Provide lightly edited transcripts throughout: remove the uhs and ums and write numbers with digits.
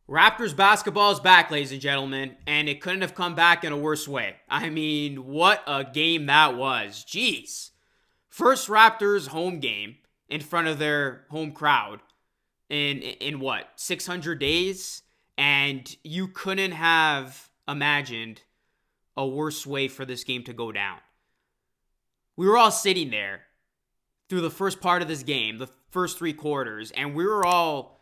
Raptors basketball is back, ladies and gentlemen, and it couldn't have come back in a worse way. I mean, what a game that was. Jeez. First Raptors home game in front of their home crowd in what, 600 days? And you couldn't have imagined a worse way for this game to go down. We were all sitting there through the first part of this game, the first three quarters, and we were all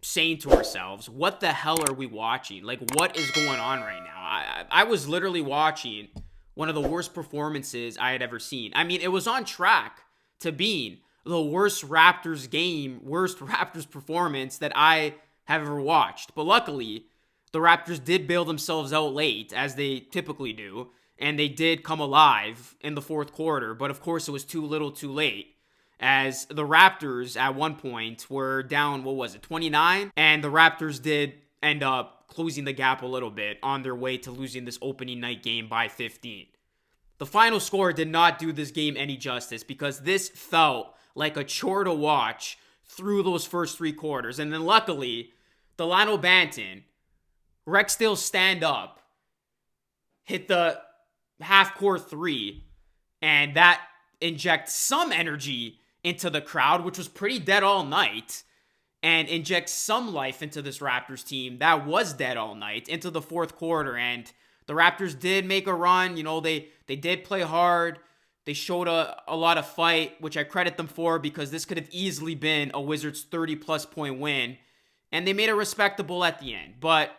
saying to ourselves, what the hell are we watching? Like, what is going on right now? I was literally watching one of the worst performances I had ever seen. I mean, it was on track to being the worst Raptors game, worst Raptors performance that I have ever watched. But luckily, the Raptors did bail themselves out late, as they typically do, and they did come alive in the fourth quarter. But of course, it was too little too late, as the Raptors at one point were down, 29? And the Raptors did end up closing the gap a little bit on their way to losing this opening night game by 15. The final score did not do this game any justice, because this felt like a chore to watch through those first three quarters. And then luckily, Delano Banton, Rexdale stand up, hit the half-court three, and that injects some energy into the crowd, which was pretty dead all night, and injects some life into this Raptors team that was dead all night into the fourth quarter. And the Raptors did make a run. You know, they did play hard. They showed a lot of fight, which I credit them for, because this could have easily been a Wizards 30-plus point win, and they made it respectable at the end. But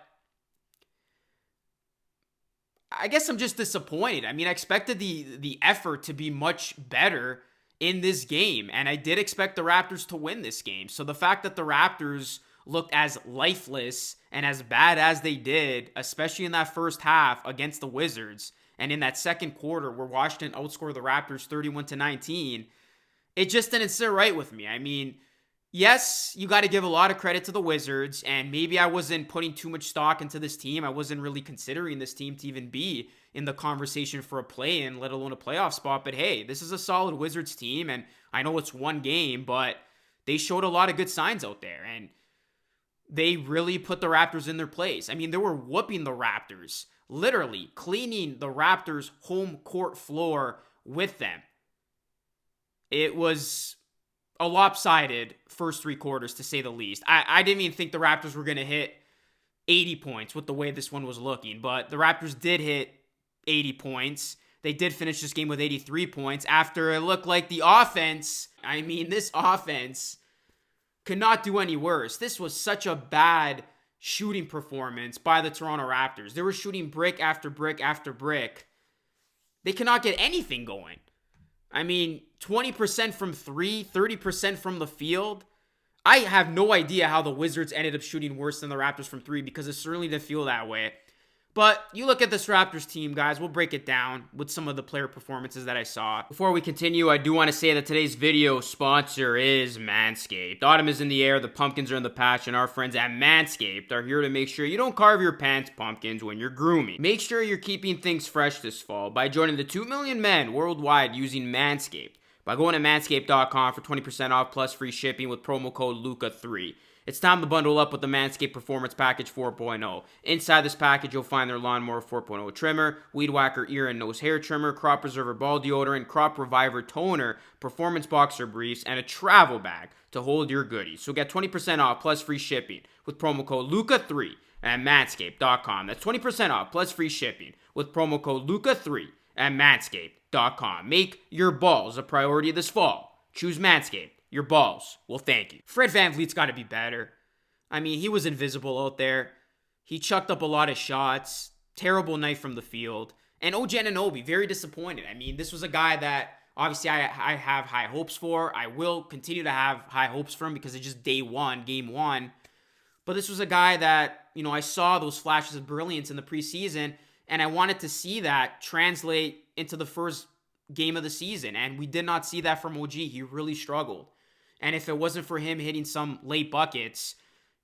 I guess I'm just disappointed. I mean, I expected the effort to be much better in this game, and I did expect the Raptors to win this game. So the fact that the Raptors looked as lifeless and as bad as they did, especially in that first half against the Wizards, and in that second quarter where Washington outscored the Raptors 31-19, it just didn't sit right with me. I mean, yes, you got to give a lot of credit to the Wizards, and maybe I wasn't putting too much stock into this team. I wasn't really considering this team to even be in the conversation for a play-in, let alone a playoff spot. But hey, this is a solid Wizards team, and I know it's one game, but they showed a lot of good signs out there, and they really put the Raptors in their place. I mean, they were whooping the Raptors, literally cleaning the Raptors' home court floor with them. It was a lopsided first three quarters, to say the least. I didn't even think the Raptors were going to hit 80 points with the way this one was looking, but the Raptors did hit 80 points. They did finish this game with 83 points after it looked like the offense, this offense could not do any worse. This was such a bad shooting performance by the Toronto Raptors. They were shooting brick after brick after brick. They cannot get anything going. I mean, 20% from three, 30% from the field. I have no idea how the Wizards ended up shooting worse than the Raptors from three, because it certainly didn't feel that way. But you look at this Raptors team, guys, we'll break it down with some of the player performances that I saw. Before we continue, I do want to say that today's video sponsor is Manscaped. Autumn is in the air, the pumpkins are in the patch, and our friends at Manscaped are here to make sure you don't carve your pants pumpkins when you're grooming. Make sure you're keeping things fresh this fall by joining the 2 million men worldwide using Manscaped by going to manscaped.com for 20% off plus free shipping with promo code LUCA3. It's time to bundle up with the Manscaped Performance Package 4.0. Inside this package, you'll find their Lawnmower 4.0 trimmer, Weed Whacker ear and nose hair trimmer, Crop Preserver ball deodorant, Crop Reviver toner, Performance Boxer briefs, and a travel bag to hold your goodies. So get 20% off plus free shipping with promo code LUCA3 at manscaped.com. That's 20% off plus free shipping with promo code LUCA3 at manscaped.com. Make your balls a priority this fall. Choose Manscaped. Your balls will thank you. Fred VanVleet's got to be better. I mean, he was invisible out there. He chucked up a lot of shots. Terrible night from the field. And OG Anunoby, very disappointed. I mean, this was a guy that obviously I have high hopes for. I will continue to have high hopes for him because it's just game one. But this was a guy that, I saw those flashes of brilliance in the preseason, and I wanted to see that translate into the first game of the season. And we did not see that from OG. He really struggled. And if it wasn't for him hitting some late buckets,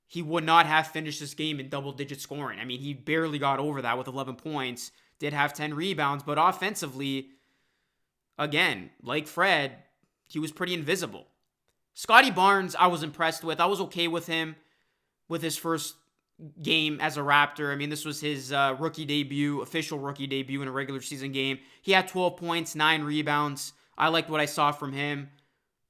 he would not have finished this game in double-digit scoring. I mean, he barely got over that with 11 points, did have 10 rebounds, but offensively, again, like Fred, he was pretty invisible. Scotty Barnes, I was impressed with. I was okay with him with his first game as a Raptor. I mean, this was his rookie debut, official rookie debut in a regular season game. He had 12 points, 9 rebounds. I liked what I saw from him.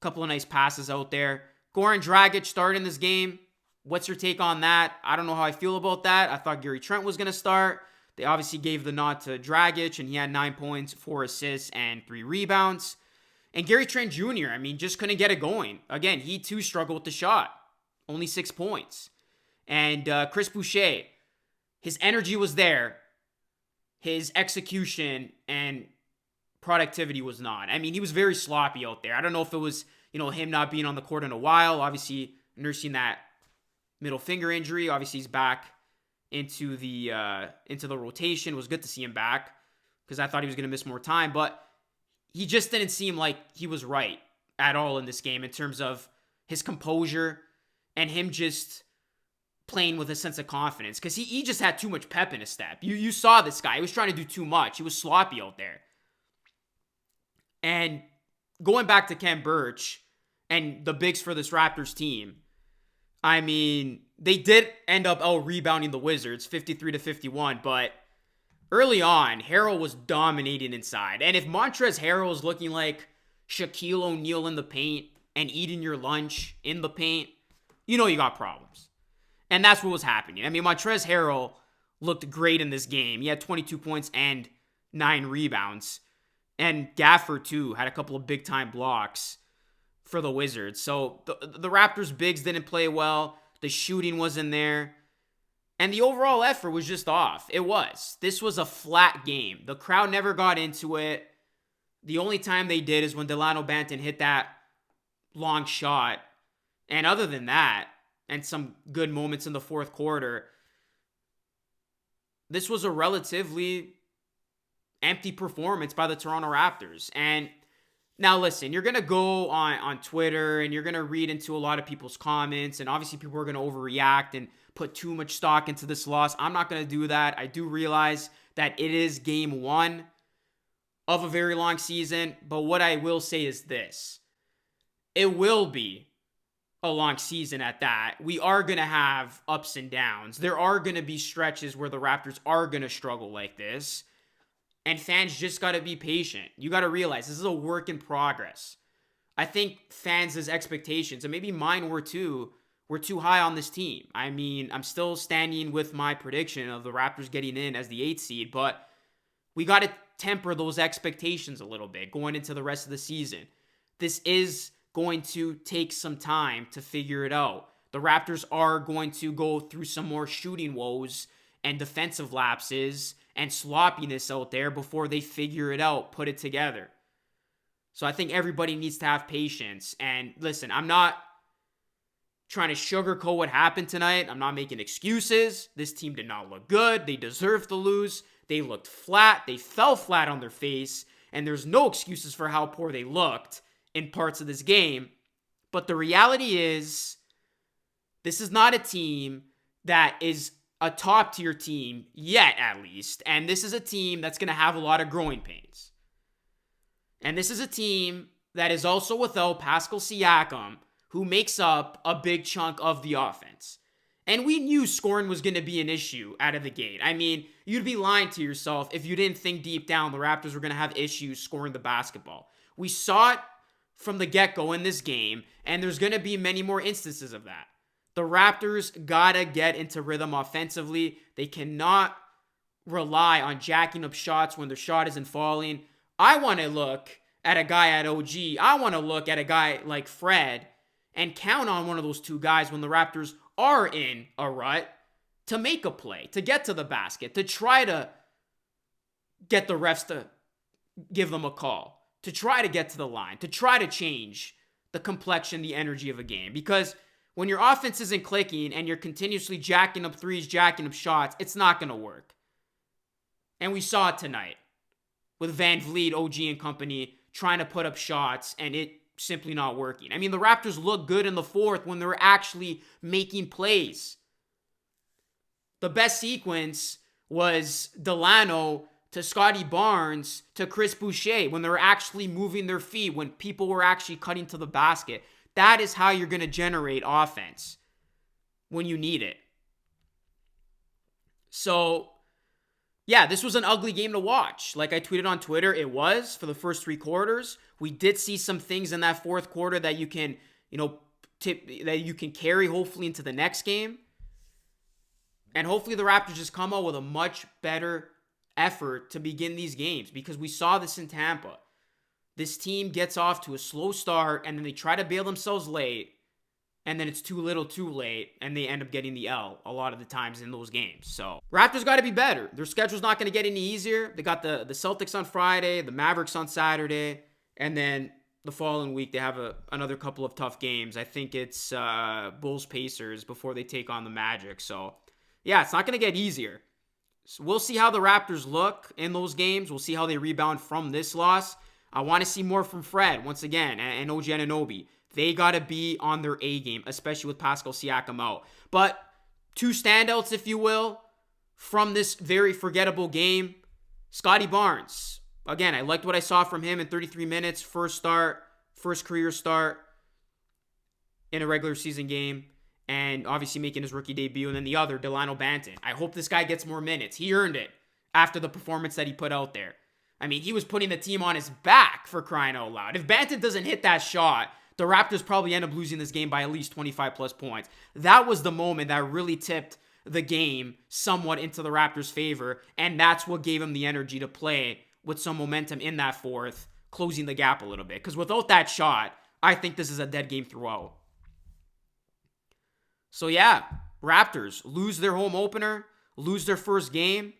A couple of nice passes out there. Goran Dragic started in this game. What's your take on that? I don't know how I feel about that. I thought Gary Trent was going to start. They obviously gave the nod to Dragic, and he had 9 points, 4 assists, and 3 rebounds. And Gary Trent Jr., I mean, just couldn't get it going. Again, he too struggled with the shot. Only 6 points. And Chris Boucher, his energy was there. His execution and productivity was not. I mean, he was very sloppy out there. I don't know if it was, him not being on the court in a while. Obviously, nursing that middle finger injury. Obviously, he's back into the rotation. It was good to see him back because I thought he was going to miss more time. But he just didn't seem like he was right at all in this game in terms of his composure and him just playing with a sense of confidence, because he just had too much pep in his step. You saw this guy. He was trying to do too much. He was sloppy out there. And going back to Ken Birch and the bigs for this Raptors team, I mean, they did end up out-rebounding the Wizards 53-51, but early on, Harrell was dominating inside. And if Montrezl Harrell is looking like Shaquille O'Neal in the paint and eating your lunch in the paint, you got problems. And that's what was happening. I mean, Montrezl Harrell looked great in this game. He had 22 points and 9 rebounds. And Gafford, too, had a couple of big-time blocks for the Wizards. So the Raptors' bigs didn't play well. The shooting wasn't there. And the overall effort was just off. It was. This was a flat game. The crowd never got into it. The only time they did is when Delano Banton hit that long shot. And other than that, and some good moments in the fourth quarter, this was a relatively empty performance by the Toronto Raptors. And now listen, you're going to go on Twitter and you're going to read into a lot of people's comments, and obviously people are going to overreact and put too much stock into this loss. I'm not going to do that. I do realize that it is game 1 of a very long season, but what I will say is this. It will be a long season at that. We are going to have ups and downs. There are going to be stretches where the Raptors are going to struggle like this. And fans just got to be patient. You got to realize this is a work in progress. I think fans' expectations, and maybe mine were too high on this team. I mean, I'm still standing with my prediction of the Raptors getting in as the 8th seed, but we got to temper those expectations a little bit going into the rest of the season. This is going to take some time to figure it out. The Raptors are going to go through some more shooting woes and defensive lapses and sloppiness out there before they figure it out, put it together. So I think everybody needs to have patience. And listen, I'm not trying to sugarcoat what happened tonight. I'm not making excuses. This team did not look good. They deserved to lose. They looked flat. They fell flat on their face. And there's no excuses for how poor they looked in parts of this game. But the reality is, this is not a team that is a top tier team yet, at least. And this is a team that's going to have a lot of growing pains. And this is a team that is also without Pascal Siakam, who makes up a big chunk of the offense. And we knew scoring was going to be an issue out of the gate. I mean, you'd be lying to yourself if you didn't think deep down the Raptors were going to have issues scoring the basketball. We saw it from the get-go in this game, and there's going to be many more instances of that. The Raptors gotta get into rhythm offensively. They cannot rely on jacking up shots when their shot isn't falling. I want to look at a guy at OG. I want to look at a guy like Fred and count on one of those two guys when the Raptors are in a rut to make a play, to get to the basket, to try to get the refs to give them a call, to try to get to the line, to try to change the complexion, the energy of a game. Because when your offense isn't clicking and you're continuously jacking up threes, jacking up shots, it's not going to work. And we saw it tonight with Van Vliet, OG, and company trying to put up shots, and it simply not working. I mean, the Raptors looked good in the fourth when they were actually making plays. The best sequence was Delano to Scotty Barnes to Chris Boucher when they were actually moving their feet, when people were actually cutting to the basket. That is how you're going to generate offense when you need it. So, yeah, this was an ugly game to watch. Like I tweeted on Twitter, it was for the first 3 quarters. We did see some things in that fourth quarter that you can, that you can carry hopefully into the next game. And hopefully the Raptors just come out with a much better effort to begin these games, because we saw this in Tampa. This team gets off to a slow start and then they try to bail themselves late, and then it's too little too late, and they end up getting the L a lot of the times in those games. So Raptors got to be better. Their schedule's not going to get any easier. They got the Celtics on Friday, the Mavericks on Saturday, and then the following week they have another couple of tough games. I think it's Bulls Pacers before they take on the Magic. So yeah, it's not going to get easier. So we'll see how the Raptors look in those games. We'll see how they rebound from this loss. I want to see more from Fred once again, and OG Anunoby. They got to be on their A game, especially with Pascal Siakam out. But 2 standouts, if you will, from this very forgettable game. Scotty Barnes. Again, I liked what I saw from him in 33 minutes. First career start in a regular season game. And obviously making his rookie debut. And then the other, Delano Banton. I hope this guy gets more minutes. He earned it after the performance that he put out there. I mean, he was putting the team on his back, for crying out loud. If Banton doesn't hit that shot, the Raptors probably end up losing this game by at least 25 plus points. That was the moment that really tipped the game somewhat into the Raptors' favor, and that's what gave him the energy to play with some momentum in that fourth, closing the gap a little bit. Because without that shot, I think this is a dead game throughout. So yeah, Raptors lose their home opener, lose their first game,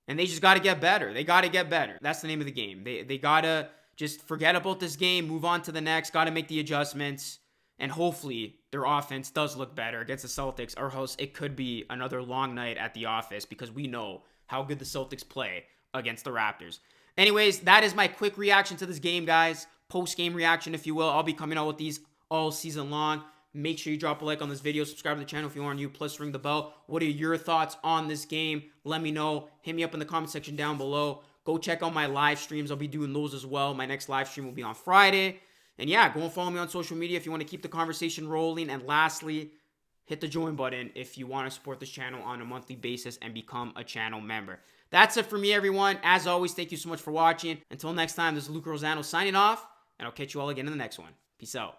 and they just got to get better. They got to get better. That's the name of the game. They got to just forget about this game, move on to the next, got to make the adjustments, and hopefully their offense does look better against the Celtics, or else it could be another long night at the office, because we know how good the Celtics play against the Raptors. Anyways, that is my quick reaction to this game, guys. Post-game reaction, if you will. I'll be coming out with these all season long. Make sure you drop a like on this video. Subscribe to the channel if you are new. Plus, ring the bell. What are your thoughts on this game? Let me know. Hit me up in the comment section down below. Go check out my live streams. I'll be doing those as well. My next live stream will be on Friday. And yeah, go and follow me on social media if you want to keep the conversation rolling. And lastly, hit the join button if you want to support this channel on a monthly basis and become a channel member. That's it for me, everyone. As always, thank you so much for watching. Until next time, this is Luke Rosano signing off, and I'll catch you all again in the next one. Peace out.